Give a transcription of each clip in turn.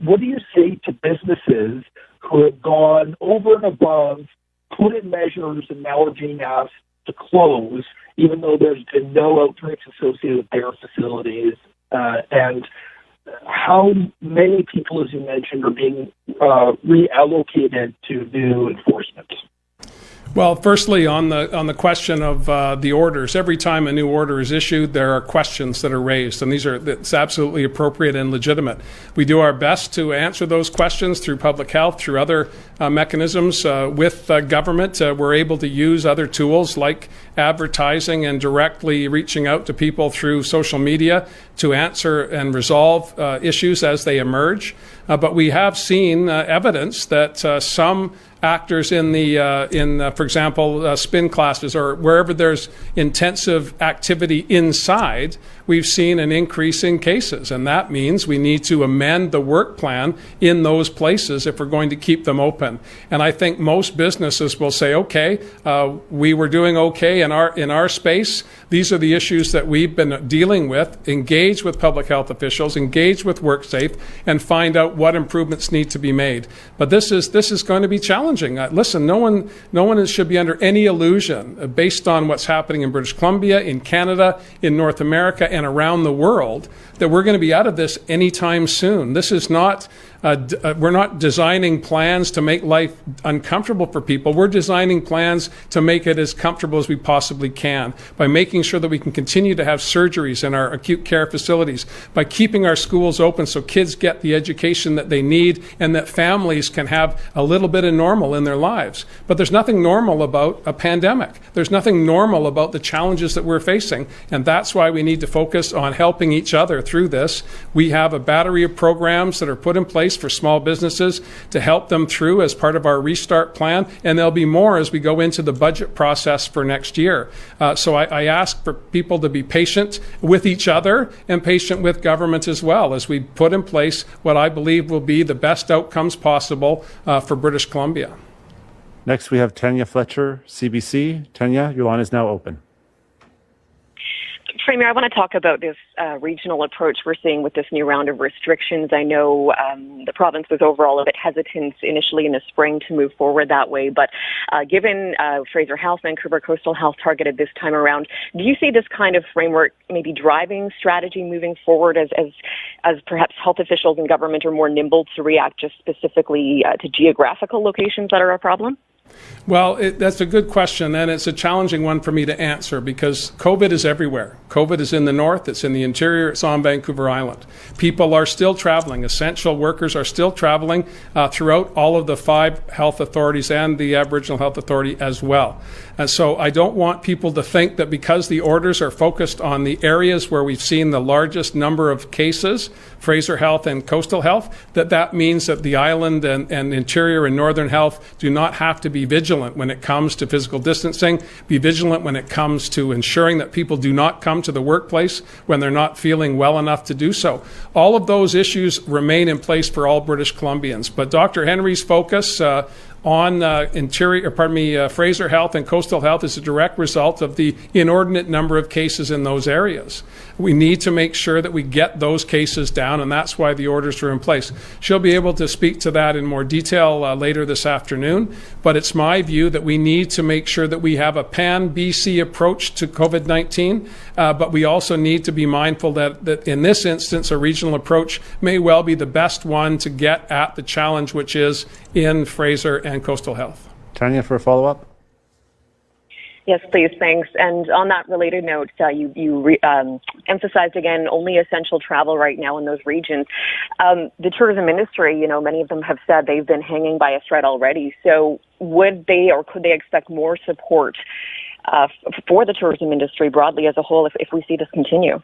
what do you say to businesses who have gone over and above, put in measures, and now are being asked to close, even though there's been no outbreaks associated with their facilities? And how many people, as you mentioned, are being reallocated to new enforcement? Well, firstly, on the question of the orders, every time a new order is issued, there are questions that are raised, and it's absolutely appropriate and legitimate. We do our best to answer those questions through public health, through other mechanisms. With government, we're able to use other tools like advertising and directly reaching out to people through social media to answer and resolve issues as they emerge. But we have seen evidence that some actors for example, spin classes or wherever there's intensive activity inside, we've seen an increase in cases. And that means we need to amend the work plan in those places if we're going to keep them open. And I think most businesses will say, okay, we were doing okay in our space. These are the issues that we've been dealing with. Engage with public health officials, engage with WorkSafe, and find out what improvements need to be made. But this is going to be challenging. Listen, no one should be under any illusion based on what's happening in British Columbia, in Canada, in North America, and around the world that we're going to be out of this anytime soon. This is not we're not designing plans to make life uncomfortable for people. We're designing plans to make it as comfortable as we possibly can by making sure that we can continue to have surgeries in our acute care facilities, by keeping our schools open so kids get the education that they need and that families can have a little bit of normal in their lives. But there's nothing normal about a pandemic. There's nothing normal about the challenges that we're facing, and that's why we need to focus on helping each other through this. We have a battery of programs that are put in place for small businesses to help them through as part of our restart plan, and there'll be more as we go into the budget process for next year. So I ask for people to be patient with each other and patient with government as well as we put in place what I believe will be the best outcomes possible for British Columbia. Next, we have Tanya Fletcher, CBC. Tanya, your line is now open. Premier, I want to talk about this regional approach we're seeing with this new round of restrictions. I know the province was overall a bit hesitant initially in the spring to move forward that way, but given Fraser Health, Vancouver Coastal Health targeted this time around, do you see this kind of framework maybe driving strategy moving forward as perhaps health officials and government are more nimble to react just specifically to geographical locations that are a problem? Well, that's a good question, and it's a challenging one for me to answer because COVID is everywhere. COVID is in the north, it's in the interior, it's on Vancouver Island. People are still traveling. Essential workers are still traveling throughout all of the 5 health authorities and the Aboriginal Health Authority as well. And so I don't want people to think that because the orders are focused on the areas where we've seen the largest number of cases, Fraser Health and Coastal Health, that means that the island and interior and northern health do not have to be vigilant when it comes to physical distancing, be vigilant when it comes to ensuring that people do not come to the workplace when they're not feeling well enough to do so. All of those issues remain in place for all British Columbians. But Dr. Henry's focus on Fraser Health and Coastal Health is a direct result of the inordinate number of cases in those areas. We need to make sure that we get those cases down, and that's why the orders are in place. She'll be able to speak to that in more detail later this afternoon, but it's my view that we need to make sure that we have a pan-BC approach to COVID-19, but we also need to be mindful that in this instance, a regional approach may well be the best one to get at the challenge, which is in Fraser and Coastal Health. Tanya, for a follow-up. Yes, please. Thanks. And on that related note, you emphasized again only essential travel right now in those regions. The tourism industry, many of them have said they've been hanging by a thread already. So would they or could they expect more support for the tourism industry broadly as a whole if we see this continue?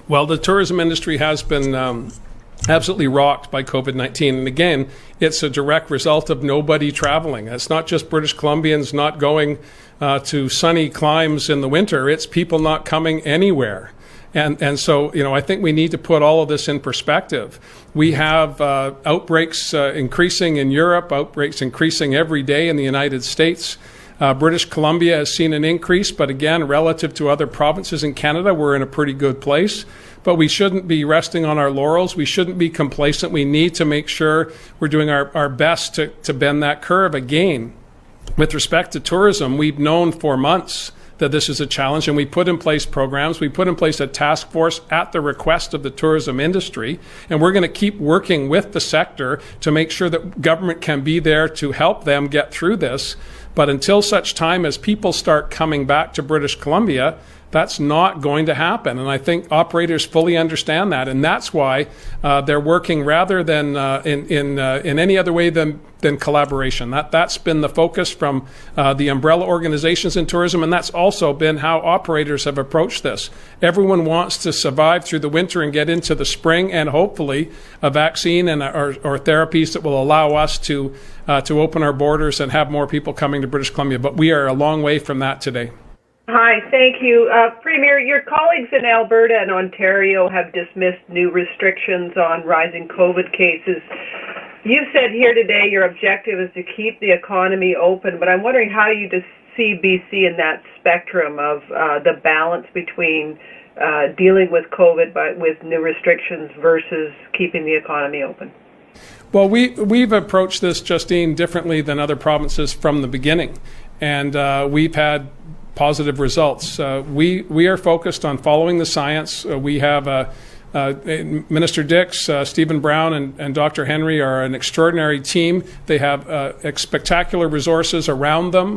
Well, the tourism industry has been absolutely rocked by COVID-19. And again, it's a direct result of nobody traveling. It's not just British Columbians not going to sunny climes in the winter. It's people not coming anywhere. And so, I think we need to put all of this in perspective. We have outbreaks increasing in Europe, outbreaks increasing every day in the United States. British Columbia has seen an increase, but again, relative to other provinces in Canada, we're in a pretty good place. but we shouldn't be resting on our laurels. We shouldn't be complacent. We need to make sure we're doing our best to bend that curve again. With respect to tourism, we've known for months that this is a challenge, and we put in place programs. We put in place a task force at the request of the tourism industry, and we're going to keep working with the sector to make sure that government can be there to help them get through this. But until such time as people start coming back to British Columbia, that's not going to happen. And I think operators fully understand that. And that's why they're working rather than in any other way than collaboration. That's been the focus from the umbrella organizations in tourism. And that's also been how operators have approached this. Everyone wants to survive through the winter and get into the spring, and hopefully a vaccine and or therapies that will allow us to open our borders and have more people coming to British Columbia. But we are a long way from that today. Hi, thank you. Premier, your colleagues in Alberta and Ontario have dismissed new restrictions on rising COVID cases. You've said here today your objective is to keep the economy open, but I'm wondering how you see BC in that spectrum of the balance between dealing with COVID but with new restrictions versus keeping the economy open. Well, we've approached this, Justine, differently than other provinces from the beginning, and we've had positive results. We are focused on following the science. We have Minister Dix, Stephen Brown, and Dr. Henry are an extraordinary team. They have spectacular resources around them,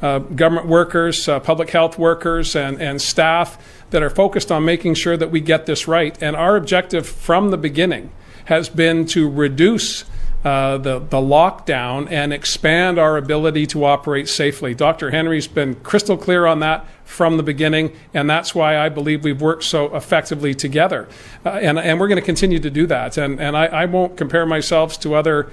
government workers, public health workers, and staff that are focused on making sure that we get this right. And our objective from the beginning has been to reduce the lockdown and expand our ability to operate safely. Dr. Henry's been crystal clear on that from the beginning, and that's why I believe we've worked so effectively together. And we're going to continue to do that. And I won't compare myself to other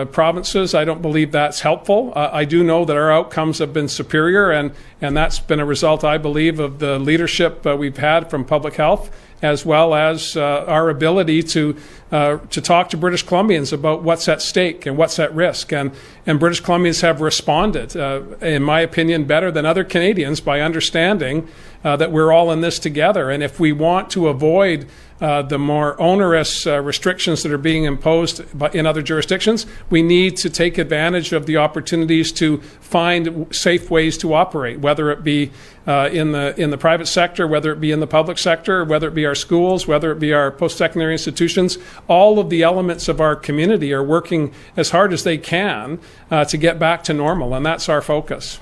provinces. I don't believe that's helpful. I do know that our outcomes have been superior, and that's been a result, I believe, of the leadership we've had from public health, as well as our ability to talk to British Columbians about what's at stake and what's at risk. And British Columbians have responded, in my opinion, better than other Canadians by understanding that we're all in this together. And if we want to avoid the more onerous restrictions that are being imposed in other jurisdictions, we need to take advantage of the opportunities to find safe ways to operate, whether it be in the private sector, whether it be in the public sector, whether it be our schools, whether it be our post-secondary institutions. All of the elements of our community are working as hard as they can to get back to normal, and that's our focus.